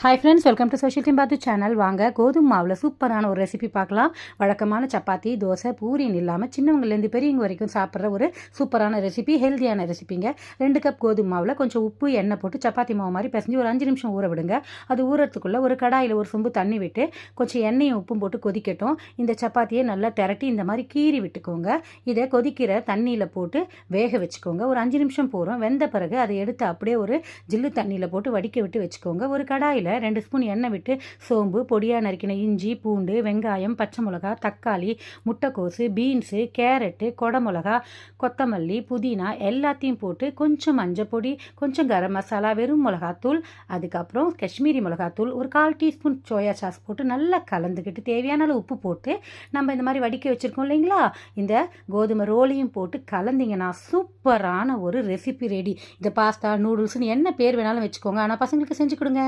Hi friends, welcome to social team பாத்து channel. வாங்க கோதுமை மாவில் சூப்பரான ஒரு ரெசிபி பார்க்கலாம். வழக்கமான சப்பாத்தி, தோசை, பூரின்னு இல்லாமல் சின்னவங்கலேருந்து பெரியவங்க வரைக்கும் சாப்பிட்ற ஒரு சூப்பரான ரெசிபி, ஹெல்த்தியான ரெசிபிங்க. 2 கப் கோதுமை மாவில் கொஞ்சம் உப்பு, எண்ணெய் போட்டு சப்பாத்தி மாவு மாதிரி பிசைஞ்சு ஒரு 5 நிமிஷம் ஊற விடுங்க. அது ஊறத்துக்குள்ளே ஒரு கடாயில் ஒரு சொம்பு தண்ணி விட்டு கொஞ்சம் எண்ணெயும் உப்பும் போட்டு கொதிக்கட்டும். இந்த சப்பாத்தியை நல்லா திரட்டி இந்த மாதிரி கீறி விட்டுக்கோங்க. இதை கொதிக்கிற தண்ணியில் போட்டு வேக வச்சுக்கோங்க. ஒரு 5 நிமிஷம் போகிறோம். வெந்த பிறகு அதை எடுத்து அப்படியே ஒரு ஜில்லு தண்ணியில் போட்டு வடிக்க விட்டு வச்சுக்கோங்க. ஒரு கடாயில் 2 ஸ்பூன் எண்ணெய் விட்டு சோம்பு, பொடியாக நறுக்கின இஞ்சி, பூண்டு, வெங்காயம், பச்சை மிளகா, தக்காளி, முட்டைக்கோசு, பீன்ஸு, கேரட்டு, கொடமிளகா, கொத்தமல்லி, புதினா எல்லாத்தையும் போட்டு கொஞ்சம் மஞ்சள் பொடி, கொஞ்சம் கரம் மசாலா, வெறும் மிளகாத்தூள், அதுக்கப்புறம் காஷ்மீரி மிளகாத்தூள், ஒரு 1/4 டீஸ்பூன் சோயா சாஸ் போட்டு நல்லா கலந்துக்கிட்டு தேவையான அளவு உப்பு போட்டு நம்ம இந்த மாதிரி வடிக்க வச்சுருக்கோம் இல்லைங்களா, இந்த கோதுமை ரோலையும் போட்டு கலந்திங்கன்னா சூப்பரான ஒரு ரெசிபி ரெடி. இந்த பாஸ்தா, நூடுல்ஸ்னு என்ன பேர் வேணாலும் வச்சுக்கோங்க, ஆனால் பசங்களுக்கு செஞ்சு கொடுங்க.